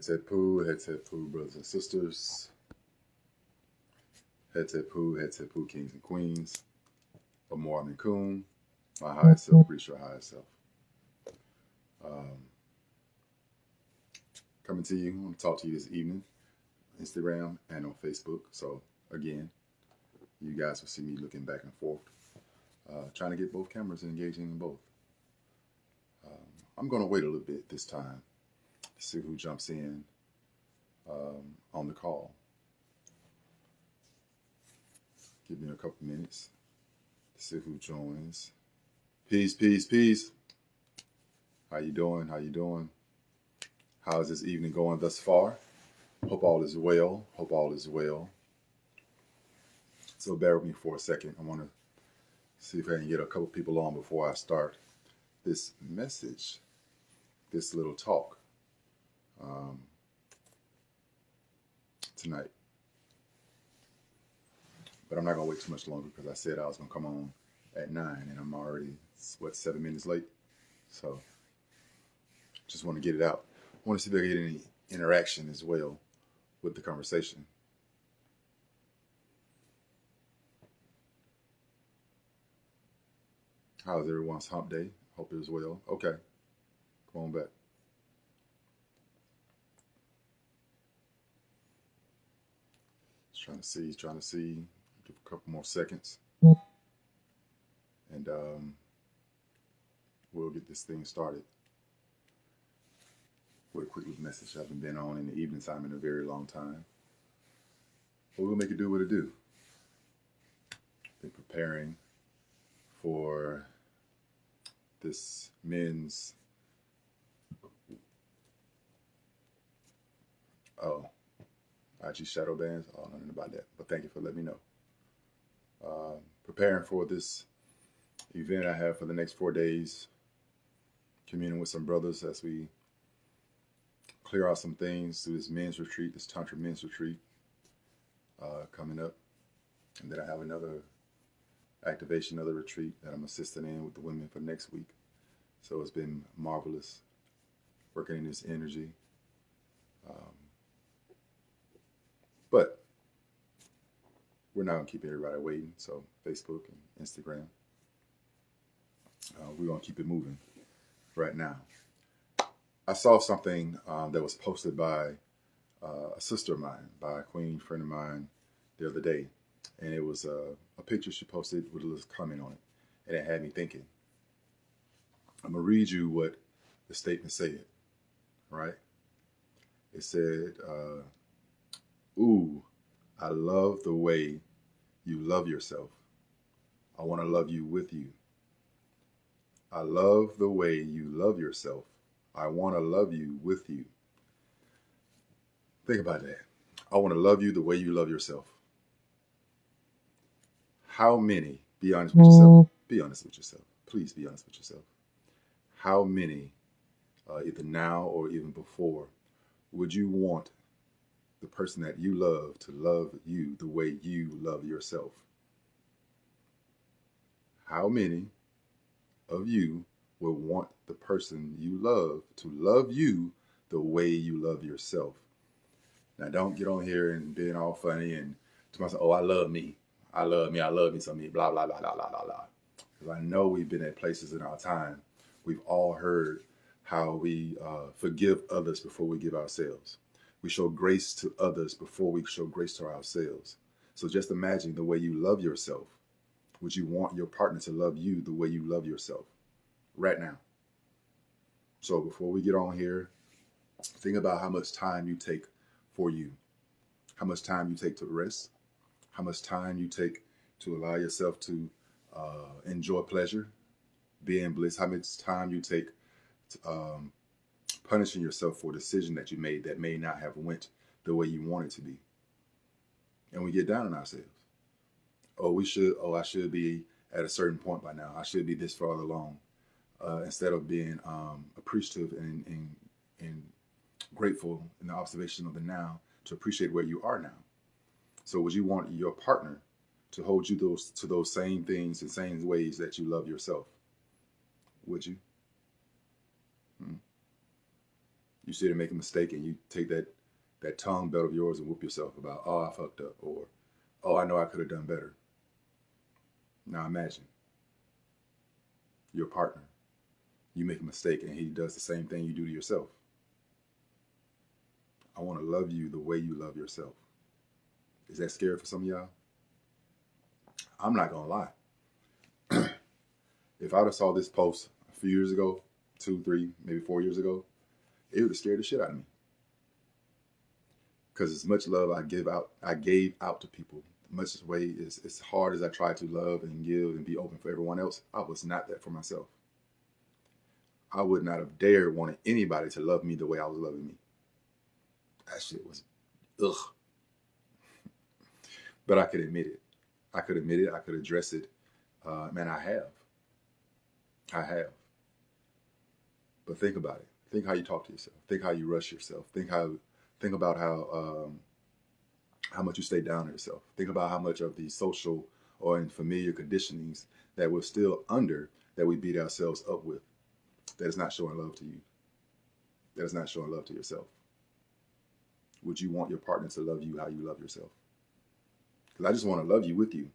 Head poo, brothers and sisters. Head poo, kings and queens. Amor, Coon, my highest self, reach your highest self. Coming to you, I want to talk to you this evening, Instagram and on Facebook. So again, you guys will see me looking back and forth, trying to get both cameras engaging in both. I'm going to wait a little bit this time to see who jumps in on the call. Give me a couple minutes to see who joins. Peace. How you doing? How is this evening going thus far? Hope all is well. So bear with me for a second. I want to see if I can get a couple people on before I start this message, this little talk tonight. But I'm not going to wait too much longer because I said I was going to come on at 9 and I'm already, 7 minutes late? So just want to get it out. I want to see if I get any interaction as well with the conversation. How's everyone's hump day? Hope it was well. Okay. Come on back. Just trying to see. Give a couple more seconds. And we'll get this thing started. With a quick little message. I haven't been on in the evening time in a very long time. But we'll make it do what it do. Been preparing for this men's IG shadow bands. Oh, nothing about that. But thank you for letting me know. Preparing for this event I have for the next 4 days. Communing with some brothers as we clear out some things through this men's retreat, this Tantra men's retreat coming up. And then I have another activation, another retreat that I'm assisting in with the women for next week. So it's been marvelous working in this energy. But we're not going to keep everybody waiting. So Facebook and Instagram, we're going to keep it moving right now. I saw something that was posted by a sister of mine, by a queen friend of mine the other day. And it was a picture she posted with a little comment on it. And it had me thinking. I'm going to read you what the statement said, right? It said, ooh, I love the way you love yourself. I want to love you with you. I love the way you love yourself. I want to love you with you. Think about that. I want to love you the way you love yourself. How many, be honest with yourself, be honest with yourself. Please be honest with yourself. How many, either now or even before, would you want the person that you love to love you the way you love yourself? How many of you would want the person you love to love you the way you love yourself? Now, don't get on here and being all funny and to myself, oh, I love me. I love me some me, blah, blah, blah, blah, blah, blah, blah. Because I know we've been at places in our time. We've all heard how we forgive others before we give ourselves. We show grace to others before we show grace to ourselves. So just imagine the way you love yourself. Would you want your partner to love you the way you love yourself right now? So before we get on here, think about how much time you take for you, how much time you take to rest, how much time you take to allow yourself to enjoy pleasure, be in bliss, how much time you take to, punishing yourself for a decision that you made that may not have went the way you want it to be. And we get down on ourselves. I should be at a certain point by now. I should be this far along. Instead of being appreciative and grateful in the observation of the now to appreciate where you are now. So would you want your partner to hold you to those same things and same ways that you love yourself? Would you? You see them make a mistake and you take that tongue belt of yours and whoop yourself about, oh, I fucked up, or, oh, I know I could have done better. Now imagine your partner. You make a mistake and he does the same thing you do to yourself. I want to love you the way you love yourself. Is that scary for some of y'all? I'm not going to lie. If I would have saw this post a few years ago, 2, 3, maybe 4 years ago, it would have scared the shit out of me. Because as much love I gave out to people, much way as hard as I tried to love and give and be open for everyone else, I was not that for myself. I would not have dared wanted anybody to love me the way I was loving me. That shit was, ugh. But I could admit it. I could admit it. I could address it. Man, I have. But think about it. Think how you talk to yourself. Think how you rush yourself. Think about how much you stay down on yourself. Think about how much of the social or in familiar conditionings that we're still under, that we beat ourselves up with, that is not showing love to you. That is not showing love to yourself. Would you want your partner to love you how you love yourself? Because I just want to love you with you.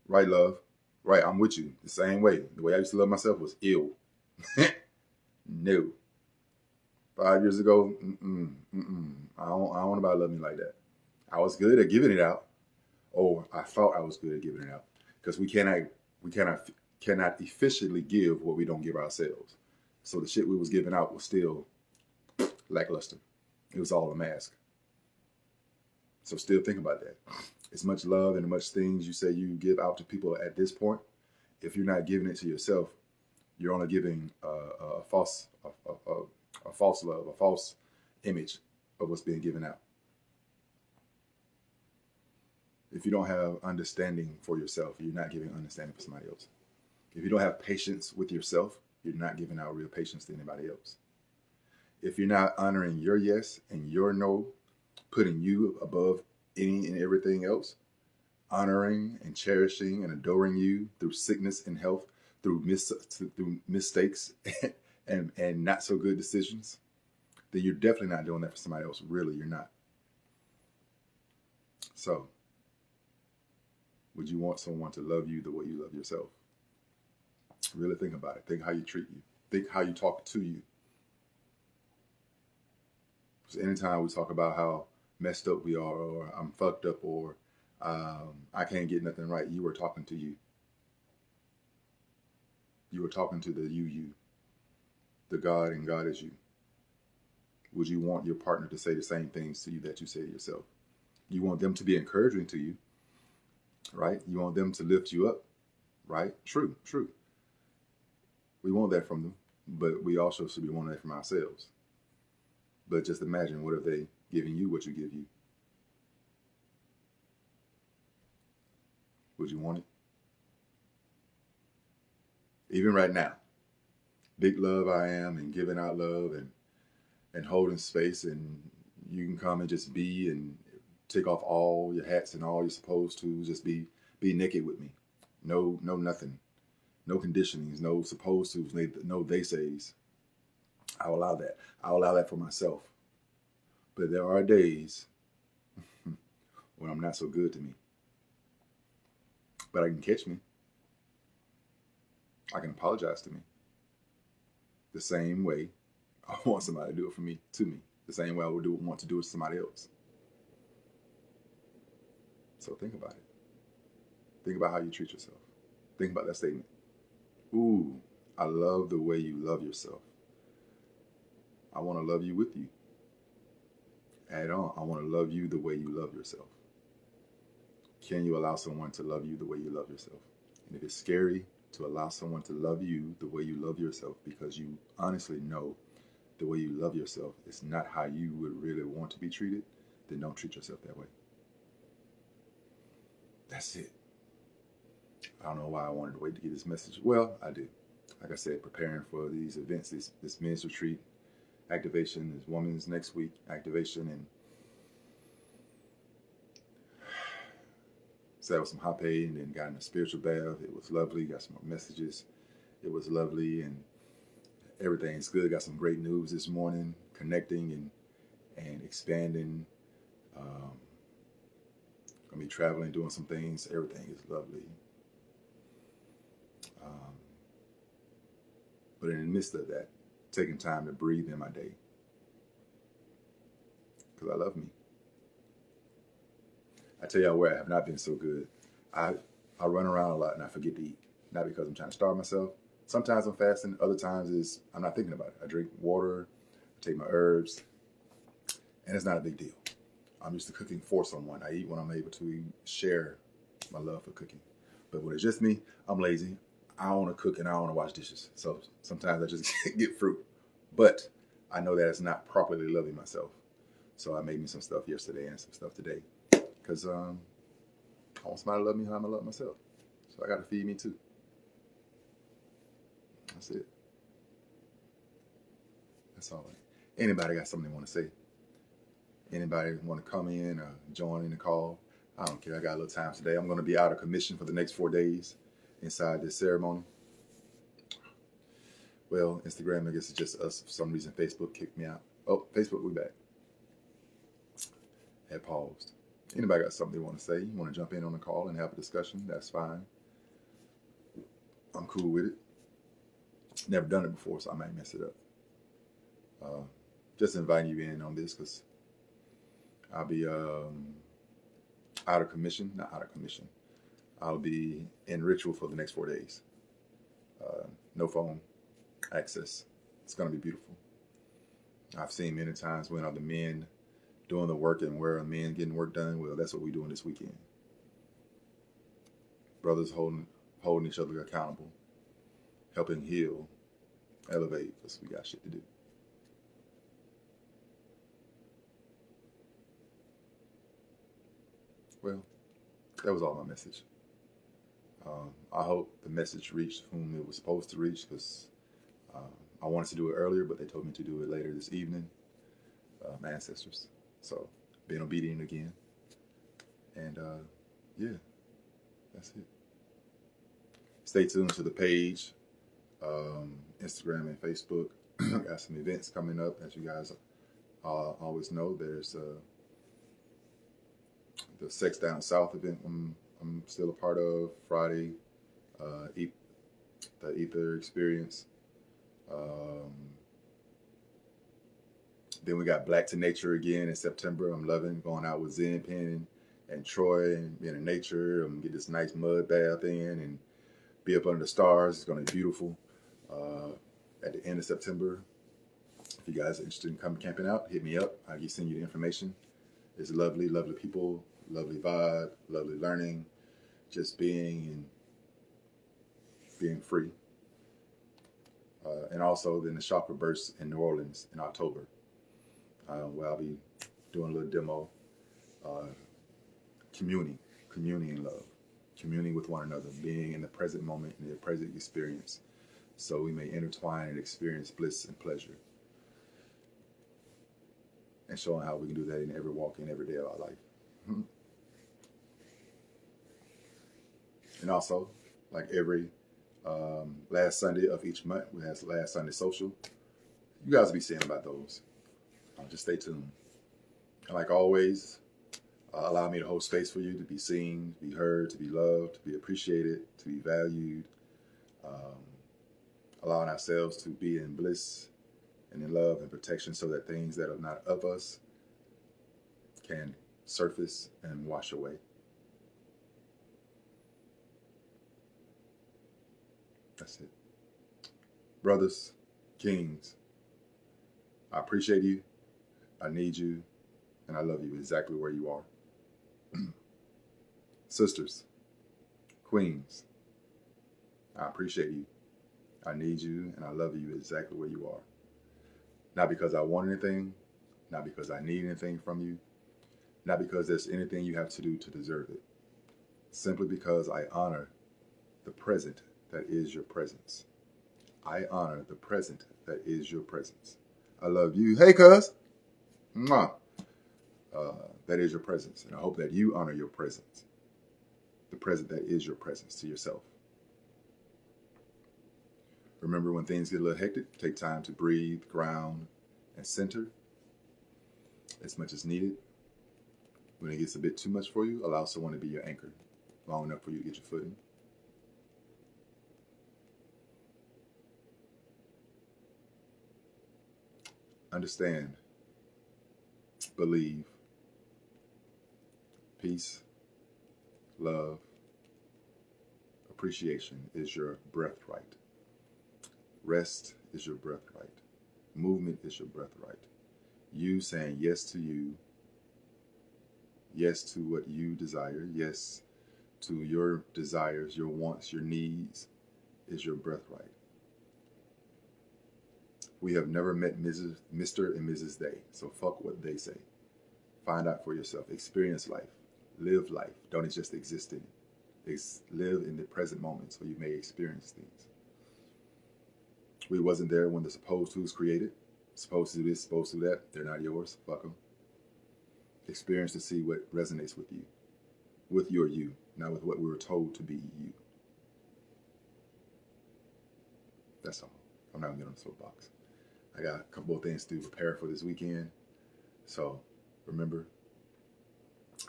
Right, love? Right, I'm with you. The same way. The way I used to love myself was ill. No. 5 years ago, I don't want nobody to love me like that. I was good at giving it out. Or I thought I was good at giving it out. Because we cannot efficiently give what we don't give ourselves. So the shit we was giving out was still lackluster. It was all a mask. So still think about that. As much love and as much things you say you give out to people at this point, if you're not giving it to yourself, you're only giving a false love, a false image of what's being given out. If you don't have understanding for yourself, you're not giving understanding for somebody else. If you don't have patience with yourself, you're not giving out real patience to anybody else. If you're not honoring your yes and your no, putting you above any and everything else, honoring and cherishing and adoring you through sickness and health, through mistakes and not so good decisions, then you're definitely not doing that for somebody else. Really, you're not. So, would you want someone to love you the way you love yourself? Really think about it. Think how you treat you. Think how you talk to you. Because anytime we talk about how messed up we are, or I'm fucked up, or I can't get nothing right, you were talking to you. You were talking to the you, the God, and God is you. Would you want your partner to say the same things to you that you say to yourself? You want them to be encouraging to you, right? You want them to lift you up, right? True. We want that from them, but we also should be wanting that from ourselves. But just imagine, what if they giving you what you give you? Would you want it? Even right now, big love I am, and giving out love and holding space, and you can come and just be and take off all your hats and all you're supposed to, just be naked with me. No nothing. No conditionings, no supposed to, no they says. I'll allow that. I'll allow that for myself. But there are days when I'm not so good to me. But I can catch me. I can apologize to me. The same way I want somebody to do it for me, to me. The same way I would want to do it to somebody else. So think about it. Think about how you treat yourself. Think about that statement. Ooh, I love the way you love yourself. I want to love you with you. Add on, I want to love you the way you love yourself. Can you allow someone to love you the way you love yourself? And it is scary to allow someone to love you the way you love yourself, because you honestly know the way you love yourself is not how you would really want to be treated. Then don't treat yourself that way. That's it. I don't know why I wanted to wait to get this message. Well, I did. Like I said, preparing for these events, this men's retreat activation, this woman's next week activation, and so that was some hot aid, and then got in a spiritual bath. It was lovely. Got some more messages. It was lovely and everything's good. Got some great news this morning, connecting and expanding. Gonna be traveling, doing some things. Everything is lovely. But in the midst of that, taking time to breathe in my day, because I love me. I tell y'all where I have not been so good. I run around a lot and I forget to eat. Not because I'm trying to starve myself. Sometimes I'm fasting. Other times I'm not thinking about it. I drink water, I take my herbs, and it's not a big deal. I'm used to cooking for someone. I eat when I'm able to share my love for cooking. But when it's just me, I'm lazy. I don't want to cook and I don't want to wash dishes. So sometimes I just get fruit. But I know that it's not properly loving myself. So I made me some stuff yesterday and some stuff today. Because I want somebody to love me how I'm going to love myself. So I got to feed me too. That's it. That's all. Anybody got something they want to say? Anybody want to come in or join in the call? I don't care. I got a little time today. I'm going to be out of commission for the next 4 days inside this ceremony. Well, Instagram, I guess it's just us. For some reason, Facebook kicked me out. Oh, Facebook, we back. Had paused. Anybody got something they want to say? You want to jump in on the call and have a discussion? That's fine. I'm cool with it. Never done it before, so I might mess it up. Just inviting you in on this because I'll be out of commission. Not out of commission. I'll be in ritual for the next 4 days. No phone access. It's going to be beautiful. I've seen many times when other men doing the work and where a man getting work done. Well, that's what we're doing this weekend. Brothers holding each other accountable, helping heal, elevate, because we got shit to do. Well, that was all my message. I hope the message reached whom it was supposed to reach, because I wanted to do it earlier, but they told me to do it later this evening. My ancestors. So, being obedient again. And yeah, that's it. Stay tuned to the page, Instagram and Facebook. Got some events coming up, as you guys always know. There's the Sex Down South event I'm still a part of. Friday, the Ether Experience. Then we got Black to Nature again in September. I'm loving going out with Zen Pen and Troy and being in nature. I'm gonna get this nice mud bath in and be up under the stars. It's gonna be beautiful. At the end of September, if you guys are interested in coming camping out, hit me up. I'll send you the information. It's lovely, lovely people, lovely vibe, lovely learning, just being and being free. And also then the Chakra Burst in New Orleans in October, where I'll be doing a little demo, communing in love, communing with one another, being in the present moment, in the present experience, so we may intertwine and experience bliss and pleasure. And showing how we can do that in every walk in every day of our life. And also, like every last Sunday of each month, we have Last Sunday Social. You guys will be seeing about those. Just stay tuned. And like always, allow me to hold space for you to be seen, to be heard, to be loved, to be appreciated, to be valued. Allowing ourselves to be in bliss and in love and protection, so that things that are not of us can surface and wash away. That's it. Brothers, kings, I appreciate you, I need you, and I love you exactly where you are. Sisters, queens, I appreciate you, I need you, and I love you exactly where you are. Not because I want anything, not because I need anything from you, not because there's anything you have to do to deserve it. Simply because I honor the present that is your presence. I honor the present that is your presence. I love you. Hey, cuz. Mwah. That is your presence. And I hope that you honor your presence. The present that is your presence to yourself. Remember, when things get a little hectic, take time to breathe, ground, and center as much as needed. When it gets a bit too much for you, allow someone to be your anchor long enough for you to get your footing. Understand, believe, peace, love, appreciation is your birthright. Rest is your birthright. Movement is your birthright. You saying yes to you, yes to what you desire, yes to your desires, your wants, your needs is your birthright. We have never met Mr. and Mrs. They, so fuck what they say. Find out for yourself. Experience life. Live life. Don't just exist in it. Live in the present moment so you may experience things. We wasn't there when the supposed to's created. Supposed to do this, supposed to do that. They're not yours. Fuck them. Experience to see what resonates with you. With your you, not with what we were told to be you. That's all. I'm not going to get on the soapbox. I got a couple of things to prepare for this weekend. So remember,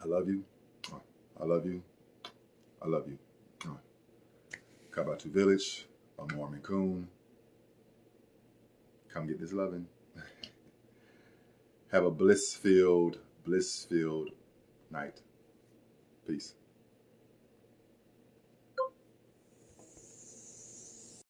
I love you. I love you. I love you. KaBaTu Village, Amor Coon. Come get this loving. Have a bliss-filled night. Peace.